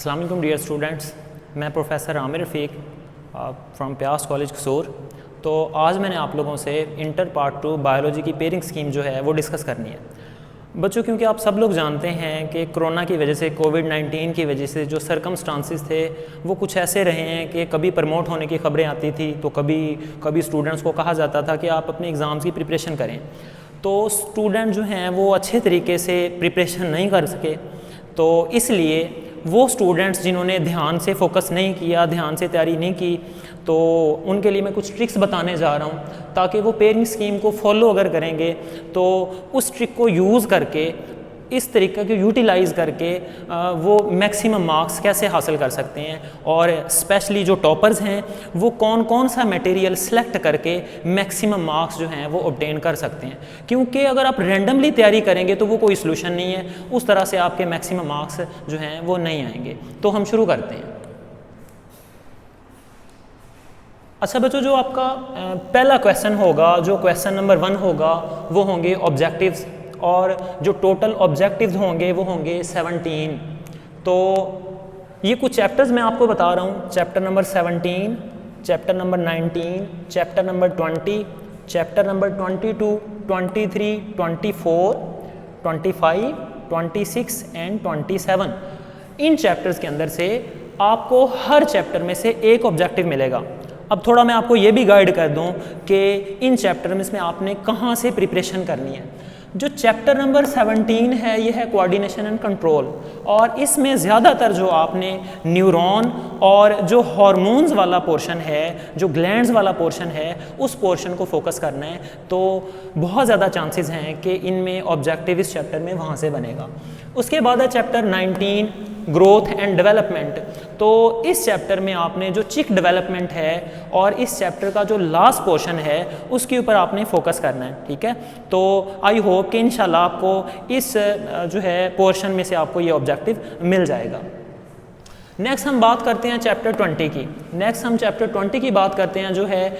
अस्सलाम वालेकुम dear students, मैं प्रोफेसर आमिर रफ़ीक फ्रॉम प्यास कॉलेज कसूर। तो आज मैंने आप लोगों से इंटर पार्ट 2 बायोलॉजी की पेयरिंग स्कीम जो है वो डिस्कस करनी है बच्चों, क्योंकि आप सब लोग जानते हैं कि कोरोना की वजह से, कोविड-19 की वजह से जो सर्कमस्टांसिस थे वो कुछ ऐसे रहे हैं कि कभी प्रमोट होने की खबरें आती थी तो कभी स्टूडेंट्स को कहा जाता था कि आप अपने एग्ज़ाम्स की प्रिपरेशन करें। तो स्टूडेंट जो हैं वो अच्छे तरीके से प्रिपरेशन नहीं कर सके, तो इसलिए वो स्टूडेंट्स जिन्होंने ध्यान से फोकस नहीं किया, ध्यान से तैयारी नहीं की, तो उनके लिए मैं कुछ ट्रिक्स बताने जा रहा हूँ ताकि वो पेयरिंग स्कीम को फॉलो अगर करेंगे तो उस ट्रिक को यूज़ करके, इस तरीके को यूटिलाइज़ करके वो मैक्सिमम मार्क्स कैसे हासिल कर सकते हैं, और स्पेशली जो टॉपर्स हैं वो कौन कौन सा मटेरियल सेलेक्ट करके मैक्सिमम मार्क्स जो हैं वो ऑब्टेन कर सकते हैं। क्योंकि अगर आप रैंडमली तैयारी करेंगे तो वो कोई सॉल्यूशन नहीं है, उस तरह से आपके मैक्सिमम मार्क्स जो हैं वो नहीं आएंगे। तो हम शुरू करते हैं। अच्छा बच्चों, जो आपका पहला क्वेश्चन होगा, जो क्वेश्चन नंबर 1 होगा, वो होंगे ऑब्जेक्टिव्स, और जो टोटल ऑब्जेक्टिव्स होंगे वो होंगे 17। तो ये कुछ चैप्टर्स मैं आपको बता रहा हूँ। Chapter number 17, chapter number 19, chapter number 20, chapter number 22, 23, 24, 25, 26 and 27। In chapters के अंदर से आपको हर चैप्टर में से एक ऑब्जेक्टिव मिलेगा। अब थोड़ा मैं आपको ये भी गाइड कर दूं कि इन चैप्टर में इसमें आपने कहाँ से प्रिपरेशन करनी है। जो चैप्टर नंबर 17 है ये है कोऑर्डिनेशन एंड कंट्रोल, और इसमें ज़्यादातर जो आपने न्यूरॉन और जो हार्मोन्स वाला पोर्शन है, जो ग्लैंड्स वाला पोर्शन है, उस पोर्शन को फोकस करना है। तो बहुत ज़्यादा चांसेस हैं कि इनमें ऑब्जेक्टिव इस चैप्टर में वहाँ से बनेगा। उसके बाद है चैप्टर 19 ग्रोथ एंड डेवलपमेंट। तो इस चैप्टर में आपने जो चिक डेवलपमेंट है और इस चैप्टर का जो लास्ट पोर्शन है उसके ऊपर आपने फोकस करना है, ठीक है। तो आई होप कि इंशाल्लाह आपको इस जो है पोर्शन में से आपको ये ऑब्जेक्टिव मिल जाएगा। नेक्स्ट हम बात करते हैं चैप्टर 20 की। नेक्स्ट हम चैप्टर 20 की बात करते हैं जो है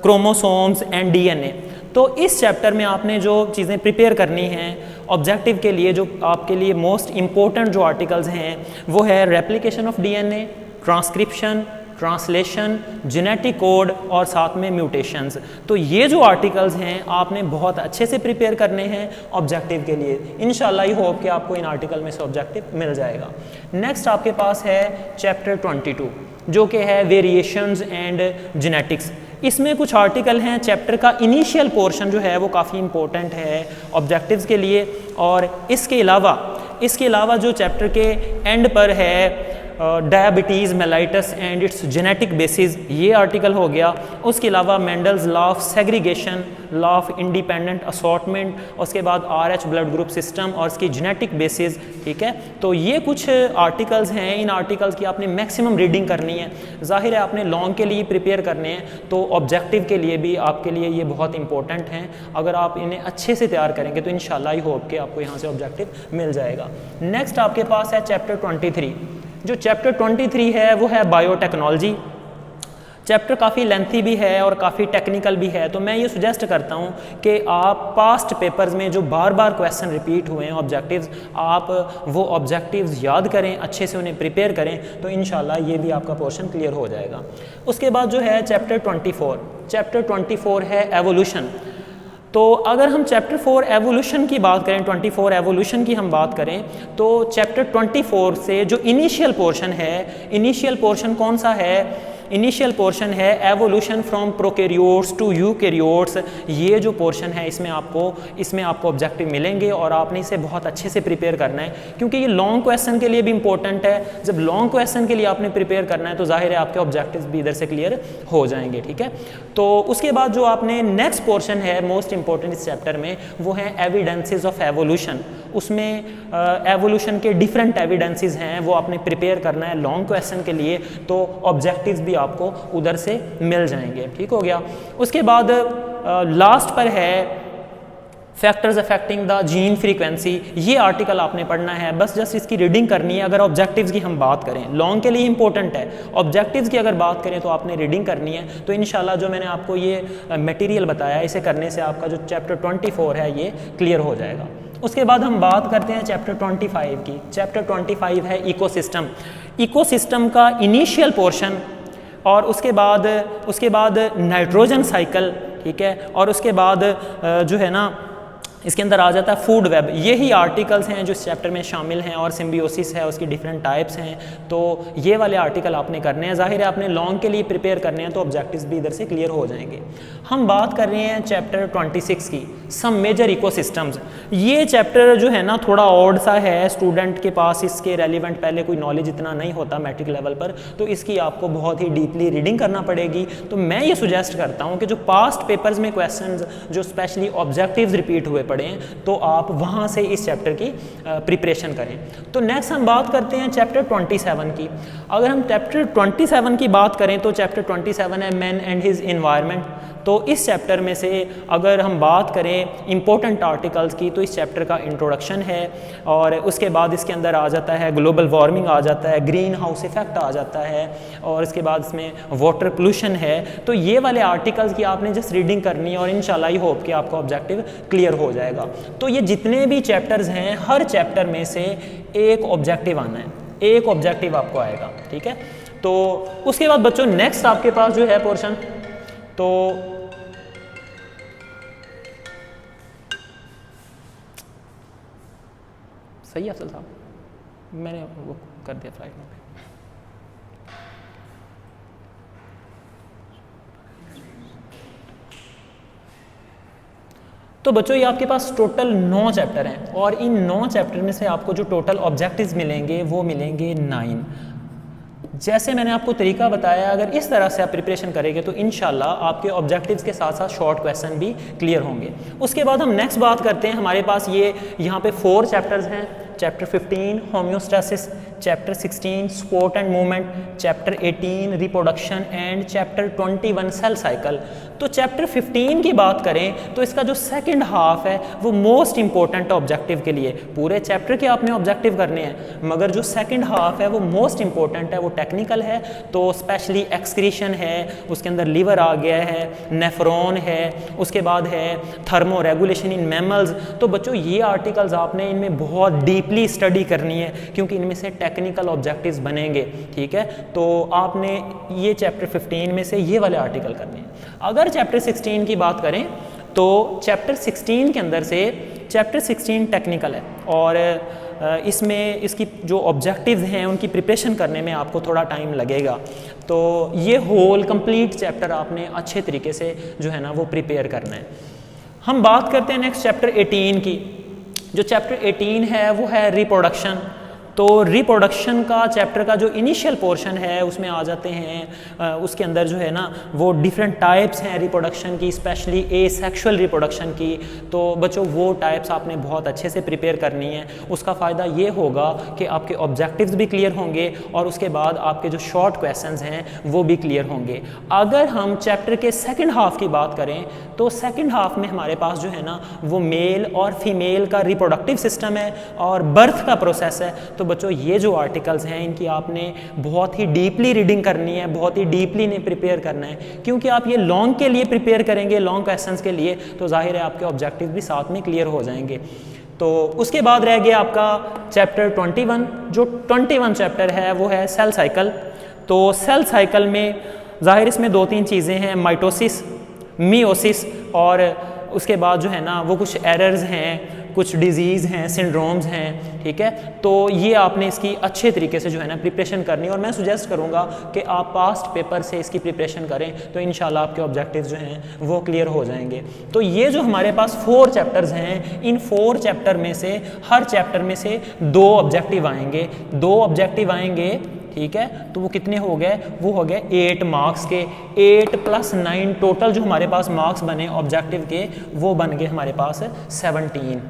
क्रोमोसोम्स एंड डीएनए। तो इस चैप्टर में आपने जो चीज़ें प्रिपेयर करनी हैं ऑब्जेक्टिव के लिए, जो आपके लिए मोस्ट इम्पोर्टेंट जो आर्टिकल्स हैं वो है replication of DNA, transcription, translation, genetic code और साथ में म्यूटेशंस। तो ये जो आर्टिकल्स हैं आपने बहुत अच्छे से प्रिपेयर करने हैं ऑब्जेक्टिव के लिए। इंशाल्लाह ही होप कि आपको इन आर्टिकल में से ऑब्जेक्टिव मिल जाएगा। नेक्स्ट आपके पास है चैप्टर 22 जो कि है वेरिएशंस एंड जेनेटिक्स। इसमें कुछ आर्टिकल हैं। चैप्टर का इनिशियल पोर्शन जो है वो काफ़ी इंपॉर्टेंट है ऑब्जेक्टिव्स के लिए, और इसके अलावा जो चैप्टर के एंड पर है diabetes mellitus and it's genetic basis, ये आर्टिकल हो गया। उसके अलावा Mendel's law of segregation, law of independent assortment, उसके बाद RH ब्लड ग्रुप सिस्टम और इसकी जेनेटिक बेसिस, ठीक है। तो ये कुछ आर्टिकल्स हैं। इन आर्टिकल्स की आपने मैक्सिमम रीडिंग करनी है। जाहिर है आपने लॉन्ग के लिए प्रिपेयर करने हैं, तो ऑब्जेक्टिव के लिए भी आपके लिए ये बहुत इंपॉर्टेंट हैं। अगर आप इन्हें अच्छे से तैयार करेंगे तो इंशाल्लाह ही होप कि आपको यहाँ से ऑब्जेक्टिव मिल जाएगा। नेक्स्ट आपके पास है चैप्टर 23। जो चैप्टर 23 है वो है बायोटेक्नोलॉजी। चैप्टर काफ़ी लेंथी भी है और काफ़ी टेक्निकल भी है, तो मैं ये सुजेस्ट करता हूँ कि आप पास्ट पेपर्स में जो बार बार क्वेश्चन रिपीट हुए हैं ऑब्जेक्टिव्स, आप वो ऑब्जेक्टिव्स याद करें, अच्छे से उन्हें प्रिपेयर करें, तो इंशाल्लाह ये भी आपका पोर्शन क्लियर हो जाएगा। उसके बाद जो है चैप्टर 24। चैप्टर 24 है एवोल्यूशन। तो अगर हम चैप्टर 4 एवोल्यूशन की बात करें, 24 एवोल्यूशन की हम बात करें, तो चैप्टर 24 से जो इनिशियल पोर्शन है, इनिशियल पोर्शन कौन सा है? इनिशियल पोर्शन है evolution from prokaryotes to eukaryotes. ये जो पोर्शन है इसमें आपको ऑब्जेक्टिव मिलेंगे और आपने इसे बहुत अच्छे से प्रिपेयर करना है, क्योंकि ये लॉन्ग क्वेश्चन के लिए भी इंपॉर्टेंट है। जब लॉन्ग क्वेश्चन के लिए आपने प्रिपेयर करना है तो जाहिर है आपके ऑब्जेक्टिव्स भी इधर से क्लियर हो जाएंगे, ठीक है। तो उसके बाद जो आपने नेक्स्ट पोर्शन है मोस्ट इंपॉर्टेंट इस चैप्टर में, वो है एविडेंसेस ऑफ एवोल्यूशन। उसमें एवोल्यूशन के डिफरेंट एविडेंसेस हैं, वो आपने प्रिपेयर करना है लॉन्ग क्वेश्चन के लिए, तो ऑब्जेक्टिव्स भी आपको उधर से मिल जाएंगे, ठीक हो गया। उसके बाद लास्ट पर है factors affecting the gene frequency. ये आर्टिकल आपने पढ़ना है, बस जस्ट इसकी रीडिंग करनी है। अगर ऑब्जेक्टिव्स की हम बात करें, लॉन्ग के लिए इंपॉर्टेंट है, ऑब्जेक्टिव्स की अगर बात करें तो आपने रीडिंग करनी है। तो इंशाल्लाह जो मैंने आपको ये मटेरियल बताया, इसे करने से आपका जो चैप्टर 24 है ये क्लियर हो जाएगा। उसके बाद हम बात करते हैं चैप्टर 25 की। चैप्टर 25 है इकोसिस्टम। इकोसिस्टम का इनिशियल पोर्शन और उसके बाद नाइट्रोजन साइकिल, ठीक है, और उसके बाद जो है ना इसके अंदर आ जाता है फूड वेब। यही आर्टिकल्स हैं जो इस चैप्टर में शामिल हैं, और सिम्बियोसिस है, उसकी डिफरेंट टाइप्स हैं। तो ये वाले आर्टिकल आपने करने हैं। ज़ाहिर है आपने लॉन्ग के लिए प्रिपेयर करने हैं तो ऑब्जेक्टिव्स भी इधर से क्लियर हो जाएंगे। हम बात कर रहे हैं चैप्टर 26 की, सम मेजर इकोसिस्टम्स। ये चैप्टर जो है ना थोड़ा ऑड सा है, स्टूडेंट के पास इसके रेलिवेंट पहले कोई नॉलेज इतना नहीं होता मैट्रिक लेवल पर, तो इसकी आपको बहुत ही डीपली रीडिंग करना पड़ेगी। तो मैं ये सुजेस्ट करता हूँ कि जो पास्ट पेपर्स में क्वेश्चंस जो स्पेशली ऑब्जेक्टिव्स रिपीट हुए पड़े हैं तो आप वहाँ से इस चैप्टर की प्रिपरेशन करें। तो नेक्स्ट हम बात करते हैं चैप्टर 27 की। अगर हम चैप्टर 27 की बात करें तो चैप्टर 27 है मैन एंड हिज एनवायरनमेंट। तो इस चैप्टर में से अगर हम बात करें इंपॉर्टेंट आर्टिकल्स की तो इस चैप्टर का इंट्रोडक्शन है, और उसके बाद इसके अंदर आ जाता है ग्लोबल वार्मिंग आ जाता है, ग्रीन हाउस इफेक्ट आ जाता है, और इसके बाद इसमें वाटर पोल्यूशन है। तो ये वाले आर्टिकल्स की आपने जस्ट रीडिंग करनी है और इंशाल्लाह ही होप कि आपका ऑब्जेक्टिव क्लियर हो जाएगा। तो ये जितने भी चैप्टर्स हैं हर चैप्टर में से एक ऑब्जेक्टिव आना है, एक ऑब्जेक्टिव आपको आएगा, ठीक है। तो उसके बाद बच्चों नेक्स्ट आपके पास जो है पोर्शन, तो सही है अफजल साहब, मैंने वो कर दिया फ्लाइट में। तो बच्चों ये आपके पास टोटल 9 चैप्टर हैं, और इन 9 चैप्टर में से आपको जो टोटल ऑब्जेक्टिव्स मिलेंगे वो मिलेंगे 9। जैसे मैंने आपको तरीका बताया, अगर इस तरह से आप प्रिपरेशन करेंगे तो इंशाल्लाह आपके ऑब्जेक्टिव्स के साथ साथ शॉर्ट क्वेश्चन भी क्लियर होंगे। उसके बाद हम नेक्स्ट बात करते हैं, हमारे पास ये यहाँ पे 4 चैप्टर्स हैं। Chapter 15 homeostasis, chapter 16 support and movement, chapter 18 reproduction and chapter 21 cell cycle. तो चैप्टर 15 की बात करें तो इसका जो सेकंड हाफ है वो मोस्ट इंपॉर्टेंट ऑब्जेक्टिव के लिए। पूरे चैप्टर के आपने ऑब्जेक्टिव करने हैं, मगर जो सेकंड हाफ है वो मोस्ट इंपॉर्टेंट है, वो टेक्निकल है। तो स्पेशली एक्सक्रीशन है, उसके अंदर लीवर आ गया है, नेफ्रॉन है, उसके बाद है थर्मो रेगुलेशन इन मैमल्स। तो बच्चों ये आर्टिकल्स आपने इनमें बहुत डीपली स्टडी करनी है, क्योंकि इनमें से टेक्निकल ऑब्जेक्टिव्स बनेंगे, ठीक है। तो आपने ये चैप्टर 15 में से ये वाले आर्टिकल करने हैं। अगर चैप्टर 16 की बात करें तो चैप्टर 16 के अंदर से चैप्टर 16 टेक्निकल है, और इसमें इसकी जो ऑब्जेक्टिव्स हैं उनकी प्रिपरेशन करने में आपको थोड़ा टाइम लगेगा। तो ये होल कंप्लीट चैप्टर आपने अच्छे तरीके से जो है ना वो प्रिपेयर करना है। हम बात करते हैं नेक्स्ट चैप्टर 18 की। जो चैप्टर 18 है वो है रिप्रोडक्शन। तो रिप्रोडक्शन का चैप्टर का जो इनिशियल पोर्शन है उसमें आ जाते हैं, उसके अंदर जो है ना वो डिफरेंट टाइप्स हैं रिप्रोडक्शन की, स्पेशली एसेक्सुअल रिप्रोडक्शन की। तो बच्चों वो टाइप्स आपने बहुत अच्छे से प्रिपेयर करनी है। उसका फ़ायदा ये होगा कि आपके ऑब्जेक्टिव्स भी क्लियर होंगे, और उसके बाद आपके जो शॉर्ट क्वेश्चंस हैं वो भी क्लियर होंगे। अगर हम चैप्टर के सेकेंड हाफ की बात करें तो सेकेंड हाफ में हमारे पास जो है ना वो मेल और फीमेल का रिप्रोडक्टिव सिस्टम है और बर्थ का प्रोसेस है। तो बच्चों ये जो आर्टिकल्स हैं इनकी आपने बहुत ही डीपली रीडिंग करनी है, बहुत ही डीपली इन्हें प्रिपेयर करना है, क्योंकि आप ये लॉन्ग के लिए प्रिपेयर करेंगे, लॉन्ग क्वेश्चंस के लिए, तो जाहिर है आपके ऑब्जेक्टिव भी साथ में क्लियर हो जाएंगे। तो उसके बाद रह गया आपका चैप्टर 21। जो 21 चैप्टर है वो है सेल साइकिल। तो सेल साइकिल में जाहिर इसमें 2-3 चीज़ें हैं, माइटोसिस, मियोसिस, और उसके बाद जो है ना वो कुछ एरर्स हैं, कुछ डिजीज़ हैं, सिंड्रोम्स हैं, ठीक है। तो ये आपने इसकी अच्छे तरीके से जो है ना प्रिपरेशन करनी है, और मैं सुजेस्ट करूँगा कि आप पास्ट पेपर से इसकी प्रिपरेशन करें तो इंशाल्लाह आपके ऑब्जेक्टिव्स जो हैं वो क्लियर हो जाएंगे। तो ये जो हमारे पास 4 चैप्टर्स हैं, इन 4 चैप्टर में से हर चैप्टर में से 2 ऑब्जेक्टिव आएंगे, 2 ऑब्जेक्टिव आएंगे, ठीक है। तो वो कितने हो गए? वो हो गए 8 मार्क्स के। 8 + 9 टोटल जो हमारे पास मार्क्स बने ऑब्जेक्टिव के वो बन गए हमारे पास 17।